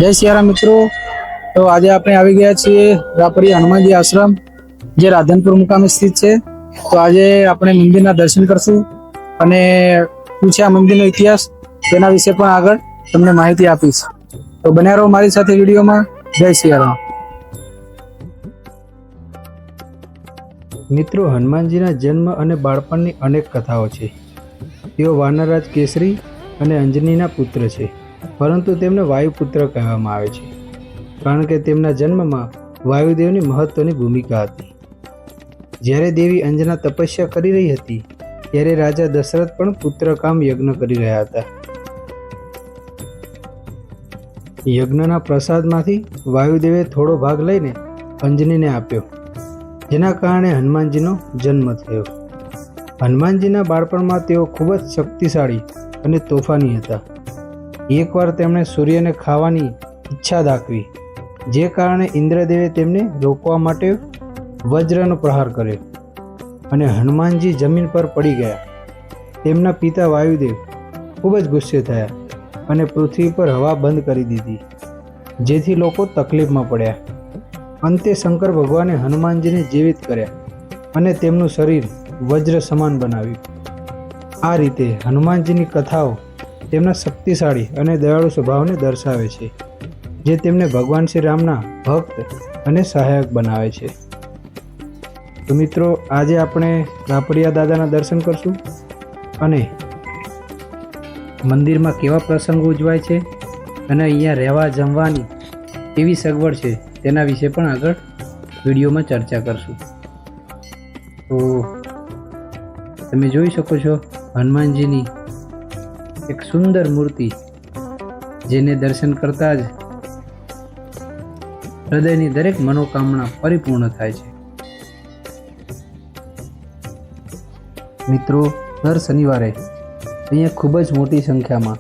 जय सियाराम मित्रों। तो आज आपणे આવી ગયા છીએ રાપરી હનુમાનજી આશ્રમ જે રાધનપુર મુકામે સ્થિત છે। તો આજે આપણે મંદિરના દર્શન કરશું અને શું છે આ મંદિરનો ઇતિહાસ તેના વિશે પણ આગળ તમને માહિતી આપીશ। તો બન્યા રહો મારી સાથે વિડીયોમાં। જય સિયારામ। મિત્રો, હનુમાનજીના જન્મ અને બાળપણની અનેક કથાઓ છે। તેઓ વાનરરાજ કેસરી અને અંજનીના પુત્ર છે, પરંતુ તેમને વાયુપુત્ર કહેવામાં આવે છે કારણ કે તેમના જન્મમાં વાયુદેવની મહત્વની ભૂમિકા હતી। જ્યારે દેવી અંજના તપસ્યા કરી રહી હતી ત્યારે રાજા દશરથ પણ પુત્રકામ યજ્ઞ કરી રહ્યા હતા। યજ્ઞના પ્રસાદમાંથી વાયુદેવે થોડો ભાગ લઈને અંજનીને આપ્યો, જેના કારણે હનુમાનજીનો જન્મ થયો। હનુમાનજીના બાળપણમાં તેઓ ખૂબ જ શક્તિશાળી અને તોફાની હતા। એકવાર તેમણે સૂર્યને ખાવાની ઈચ્છા દાખવી, જે કારણે ઇન્દ્રદેવે તેમને રોકવા માટે વજ્રનો પ્રહાર કર્યો અને હનુમાનજી જમીન પર પડી ગયા। તેમના પિતા વાયુદેવ ખૂબ જ ગુસ્સે થયા અને પૃથ્વી પર હવા બંધ કરી દીધી, જેથી લોકો તકલીફમાં પડ્યા। અંતે શંકર ભગવાને હનુમાનજીને જીવિત કર્યા અને તેમનું શરીર વજ્ર સમાન બનાવ્યું। આ રીતે હનુમાનજીની કથાઓ તેમના શક્તિશાળી અને દયાળુ સ્વભાવને દર્શાવે છે, જે તેમને ભગવાન શ્રી રામના ભક્ત અને સહાયક બનાવે છે। તો મિત્રો, આજે આપણે રાપરિયા દાદાના દર્શન કરશું અને મંદિરમાં કેવા પ્રસંગો ઉજવાય છે અને અહીંયા રહેવા જમવાની કેવી સગવડ છે તેના વિશે પણ આગળ વિડીયોમાં ચર્ચા કરશું। તો તમે જોઈ શકો છો હનુમાનજીની એક સુંદર મૂર્તિ, જેને દર્શન કરતા જ હૃદયની દરેક મનોકામના પરિપૂર્ણ થાય છે। મિત્રો, દર શનિવારે અહીંયા ખૂબ જ મોટી સંખ્યામાં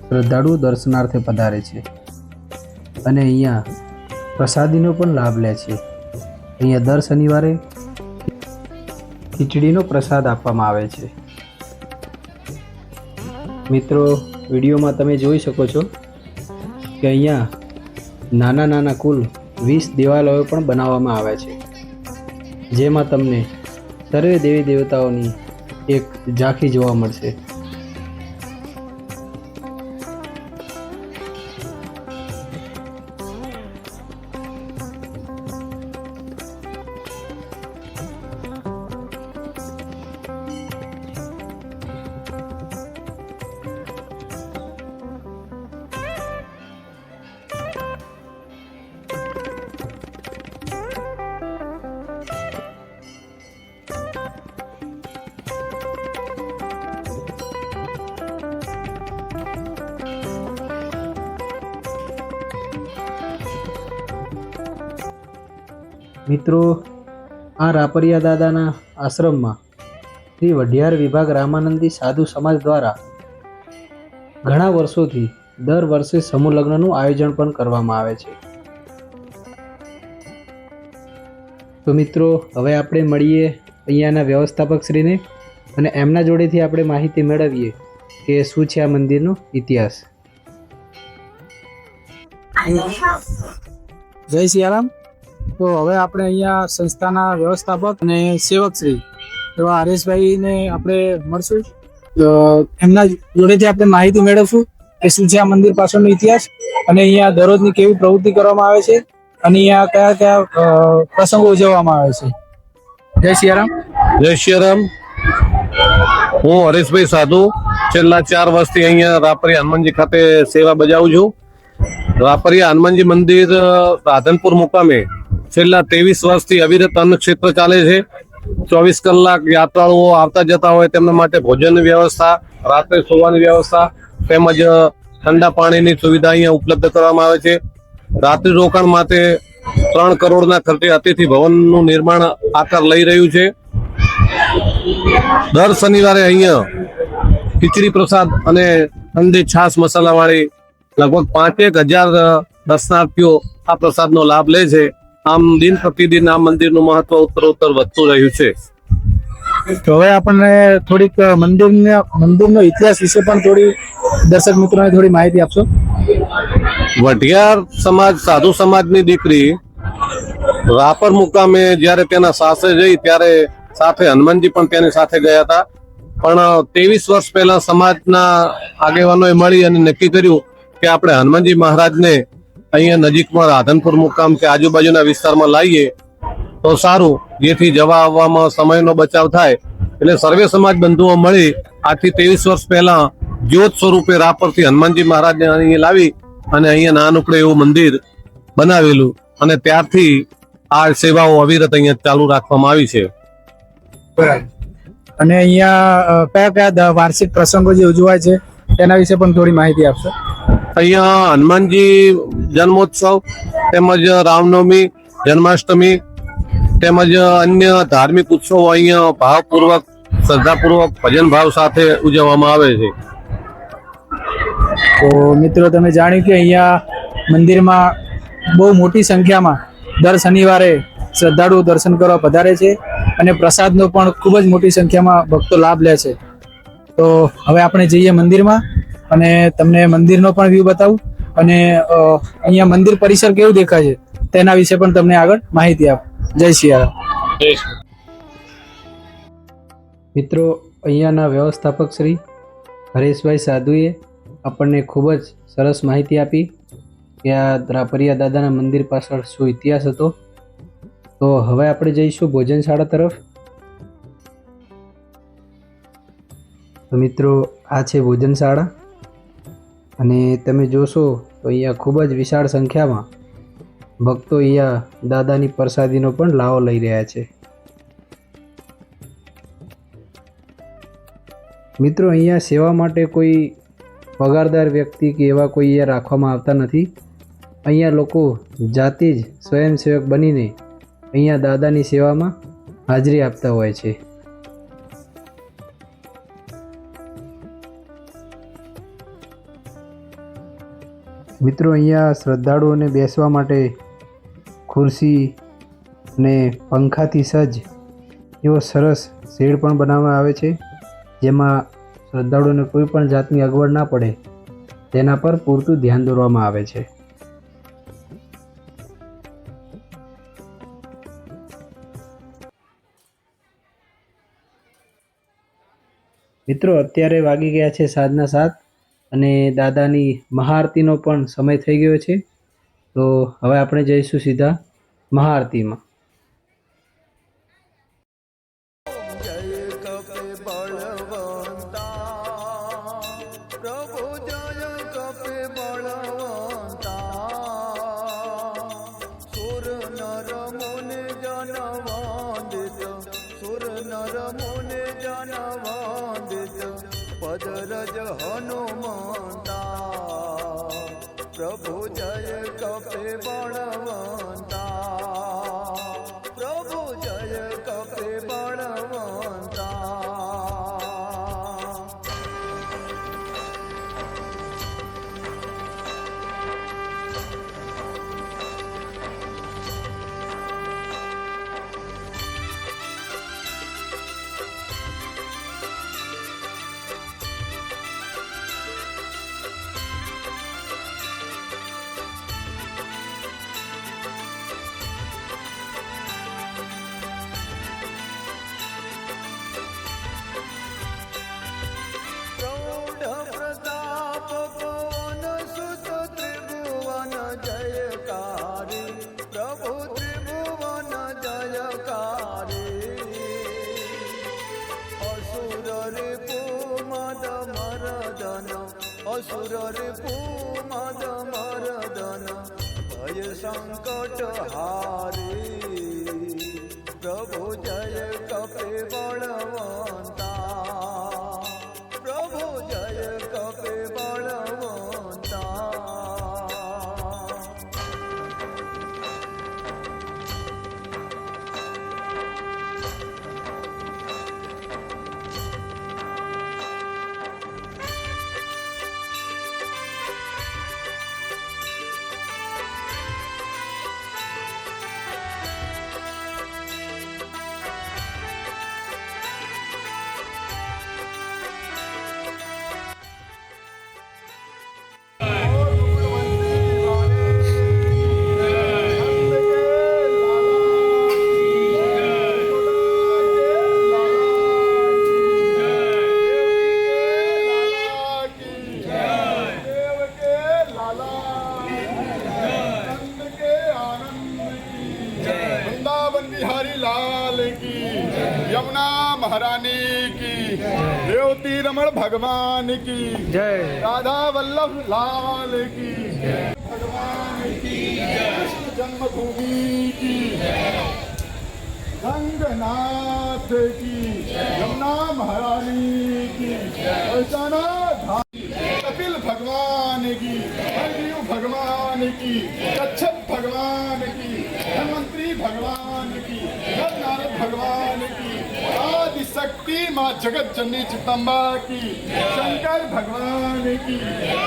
શ્રદ્ધાળુ દર્શનાર્થે પધારે છે અને અહીંયા પ્રસાદીનો પણ લાભ લે છે। અહીંયા દર શનિવારે ખીચડીનો પ્રસાદ આપવામાં આવે છે। મિત્રો, વિડીયોમાં તમે જોઈ શકો છો કે અહીંયા નાના નાના કુલ 20 દેવાલયો પણ બનાવવામાં આવ્યા છે, જેમાં તમને સર્વે દેવી દેવતાઓની એક ઝાંખી જોવા મળશે। મિત્રો, આ રાપરિયા દાદાના આશ્રમમાં શ્રી વઢિયાર વિભાગ રામાનંદી સાધુ સમાજ દ્વારા ઘણા વર્ષોથી દર વર્ષે સમૂહ લગ્નનું આયોજન પણ કરવામાં આવે છે। તો મિત્રો, હવે આપણે મળીએ અહીંયાના વ્યવસ્થાપક શ્રીને અને એમના જોડેથી આપણે માહિતી મેળવીએ કે શું છે આ મંદિરનો ઇતિહાસ। જય સિયારામ। તો હવે આપણે અહીંયા સંસ્થાના વ્યવસ્થાપક અને સેવક શ્રી એવા હરેશભાઈને આપણે મળશું। એમના જોડેથી આપણે માહિતી મેળવશું કે શું છે આ મંદિર પાછળનો ઇતિહાસ અને અહીંયા દરરોજની કેવી પ્રવૃત્તિ કરવામાં આવે છે અને અહીંયા કયા કયા પ્રસંગો ઉજવવામાં આવે છે। જય સિયારામ। જય સિયારામ। હું હરેશભાઈ સાધુ છેલ્લા 4 વર્ષથી અહીંયા રાપરિયા હનુમાનજી ખાતે સેવા બજાવું છું। રાપરિયા હનુમાનજી મંદિર રાધનપુર મુકામે છેલ્લા 23 વર્ષથી અવિરત અન્ન ક્ષેત્ર ચાલે છે। 24 કલાક યાત્રાળુઓ આવતા જતા હોય તેમના માટે ભોજનની વ્યવસ્થા, રાત્રે સુવાની વ્યવસ્થા તેમજ ઠંડા પાણીની સુવિધા અહીંયા ઉપલબ્ધ કરવામાં આવે છે। રાત્રિ રોકાણ માટે 3 કરોડના ખર્ચે અતિથિ ભવનનું નિર્માણ આકાર લઈ રહ્યું છે। દર શનિવારે અહીંયા ખીચડી પ્રસાદ અને ઠંડી છાશ મસાલાવાળી લગભગ 5,000 દર્શનાર્થીઓ આ પ્રસાદનો લાભ લે છે। આમ દિન પ્રતિદિન આ મંદિરનું મહત્વ ઉત્તરોત્તર વધતું રહ્યું છે। તો હવે આપણને થોડીક મંદિરનો ઇતિહાસ વિશે પણ થોડી દર્શક મિત્રોને થોડી માહિતી આપશો। વઢિયાર સમાજ સાધુ સમાજની દીકરી રાપર મુકામે જ્યારે તેના સાસરે જઈ ત્યારે સાથે હનુમાનજી પણ તેની સાથે ગયા હતા. પણ 23 વર્ષ પહેલા સમાજના આગેવાનોએ મળી અને નક્કી કર્યું કે આપણે હનુમાનજી મહારાજને અહીંયા નજીકમાં રાધનપુર મુકામ કે આજુબાજુના વિસ્તારમાં લાવીએ તો સારું, જેથી જવા આવવામાં સમયનો બચાવ થાય. એટલે સર્વે સમાજ બંધુઓ મળી આજથી 23 વર્ષ પહેલા જ્યોત સ્વરૂપે રાપરથી હનુમાનજી મહારાજને અહીંયા લાવી અને અહીંયા નાનકડું એવું મંદિર બનાવેલું અને ત્યારથી આ સેવાઓ અવિરત અહીંયા ચાલુ રાખવામાં આવી છે. બરાબર. અને અહીંયા કયા કયા વાર્ષિક પ્રસંગો જે ઉજવાય છે તેના વિશે પણ થોડી માહિતી આપશો. અહીંયા હનુમાનજી જન્મોત્સવ તેમજ રામનવમી, જન્માષ્ટમી તેમજ અન્ય ધાર્મિક ઉત્સવો અહીંયા ભાવપૂર્વક, શ્રદ્ધાપૂર્વક, ભજન ભાવ સાથે ઉજવવામાં આવે છે. તો મિત્રો, તમે જાણ્યું કે અહીંયા મંદિરમાં બહુ મોટી સંખ્યામાં દર શનિવારે શ્રદ્ધાળુઓ દર્શન કરવા પધારે છે અને પ્રસાદનો પણ ખૂબ જ મોટી સંખ્યામાં ભક્તો લાભ લે છે. તો હવે આપણે જઈએ મંદિરમાં અને તમને મંદિરનો પણ વ્યૂ બતાવું અને અહીંયા મંદિર પરિસર કેવું દેખાય છે તેના વિશે પણ તમને આગળ માહિતી આપું. જય સિયારામ. મિત્રો, અહીંયાના વ્યવસ્થાપક શ્રી હરેશભાઈ સાધુએ આપણને ખૂબ જ સરસ માહિતી આપી કે આ રાપરિયા દાદાના મંદિર પાછળ શું ઇતિહાસ હતો. તો હવે આપણે જઈશું ભોજનશાળા તરફ. તો મિત્રો, આ છે ભોજનશાળા અને તમે જોશો તો અહીંયા ખૂબ જ વિશાળ સંખ્યામાં ભક્તો અહીંયા દાદાની પ્રસાદીનો પણ લાવો લઈ રહ્યા છે. મિત્રો, અહીંયા સેવા માટે કોઈ પગારદાર વ્યક્તિ કે એવા કોઈ અહીંયા રાખવામાં આવતા નથી. અહીંયા લોકો જાતે જ સ્વયંસેવક બનીને અહીંયા દાદાની સેવામાં હાજરી આપતા હોય છે. મિત્રો, અહીંયા શ્રદ્ધાળુઓને બેસવા માટે ખુરશી અને પંખાથી સજ્જ એવો સરસ શેડ પણ બનાવવામાં આવે છે, જેમાં શ્રદ્ધાળુઓને કોઈ પણ જાતની અગવડ ના પડે તેના પર પૂરતું ધ્યાન દોરવામાં આવે છે. મિત્રો, અત્યારે વાગી ગયા છે સાંજના 7 અને દાદાની મહાઆરતીનો પણ સમય થઈ ગયો છે. તો હવે આપણે જઈશું સીધા મહાઆરતીમાં. પદરજ હનુમંતા પ્રભુ જય કપે બળવંતા પ્રભુ જય કપે બળવંતા. असुर रिपुमद मर्दन भय संकट हारी प्रभु जय कपे बलवंता प्रभु जय कपे बलवंता. महारानी की, रेवती रमण भगवान की, જય राधा वल्लभ लाल की, भगवान की, कृष्ण जन्मभूमि की, रंगनाथ की, यमुना महारानी की, ऐसाना कपिल भगवान की, हरदेव भगवान की, कच्छप भगवान की, धन्वंतरी भगवान की, नारद भगवान की, आदि शक्ति माँ जगत जननी चितम्बा की, शंकर भगवान की,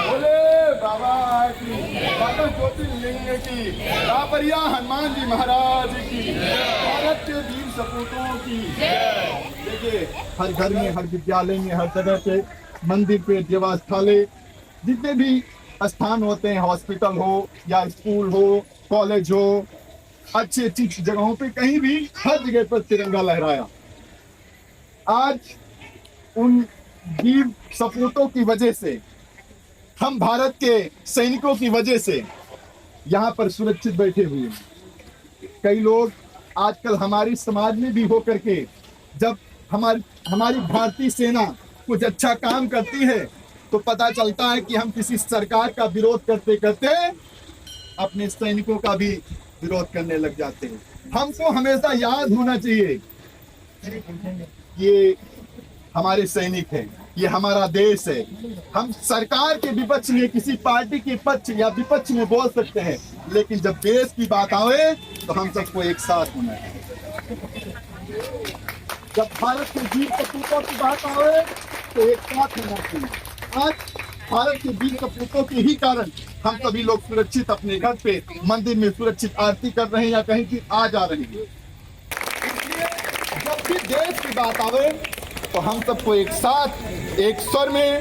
भोले बाबा की, बाबा ज्योतिर्लिंग की, रापरिया हनुमान जी महाराज की, भारत के वीर सपूतों की। देखिए हर घर में, हर विद्यालय में, हर जगह पे, मंदिर पे, देवस्थालय, जितने भी स्थान होते हैं, हॉस्पिटल हो या स्कूल हो, कॉलेज हो, अच्छी अच्छी जगहों पे कहीं भी हर जगह पर तिरंगा लहराया। आज उन वीर सपूतों की वजह से, हम भारत के सैनिकों की वजह से यहाँ पर सुरक्षित बैठे हुए हैं। कई लोग आजकल हमारी समाज में भी होकर के, जब हमारी भारतीय सेना कुछ अच्छा काम करती है तो पता चलता है कि हम किसी सरकार का विरोध करते करते अपने सैनिकों का भी विरोध करने लग जाते हैं। हमको हमेशा याद होना चाहिए ये हमारे सैनिक हैं, ये हमारा देश है। हम सरकार के विपक्ष में, किसी पार्टी के पक्ष या विपक्ष में बोल सकते हैं, लेकिन जब देश की बात आवे तो हम सबको एक साथ होना चाहिए। जब भारत के वीर सपूतों की बात आवे तो एक साथ होना चाहिए। आज भारत के वीर सपूतों के ही कारण हम सभी लोग सुरक्षित अपने घर पे, मंदिर में सुरक्षित आरती कर रहे हैं या कहीं भी आ जा रहे हैं। इसलिए जब भी देश की बात आवे तो हम सबको एक साथ, एक स्वर में,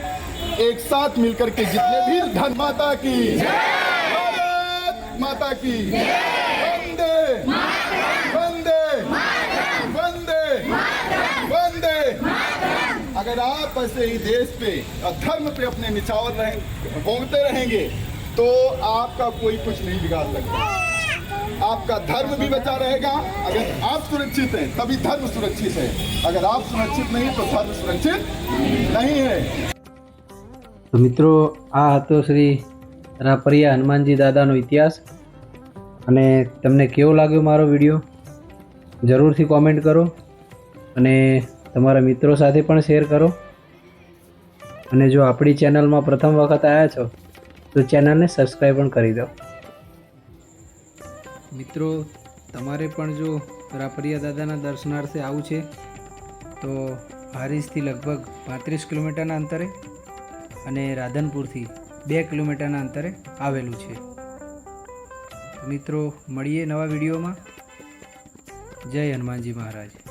एक साथ मिलकर के, जितने भी धन माता की, भारत माता की, वंदे वंदे वंदे वंदे। अगर आप ऐसे ही देश पे और धर्म पे अपने निछावर भोंगते रहेंगे तो आपका कोई कुछ नहीं बिगाड़ सकता। आपका धर्म भी बचा रहेगा। अगर आप सुरक्षित हैं तभी धर्म सुरक्षित है, अगर आप सुरक्षित नहीं तो धर्म सुरक्षित नहीं है। તો મિત્રો, આ હતો શ્રી રાપરિયા હનુમાનજી દાદાનો ઇતિહાસ. અને તમને કેવો લાગ્યો મારો વિડીયો જરૂરથી કોમેન્ટ કરો અને તમારા મિત્રો સાથે પણ શેર કરો. અને જો આપણી ચેનલમાં પ્રથમ વખત આવ્યા છો તો ચેનલને સબસ્ક્રાઈબ પણ કરી દો. મિત્રો, તમારે પણ જો રાપરિયા દાદાના દર્શનાર્થે આવવું છે તો હારીજથી લગભગ 35 કિલોમીટરના અંતરે અને રાધનપુરથી 2 કિલોમીટરના અંતરે આવેલું છે. મિત્રો, મળીએ નવા વિડીયોમાં. જય હનુમાનજી મહારાજ.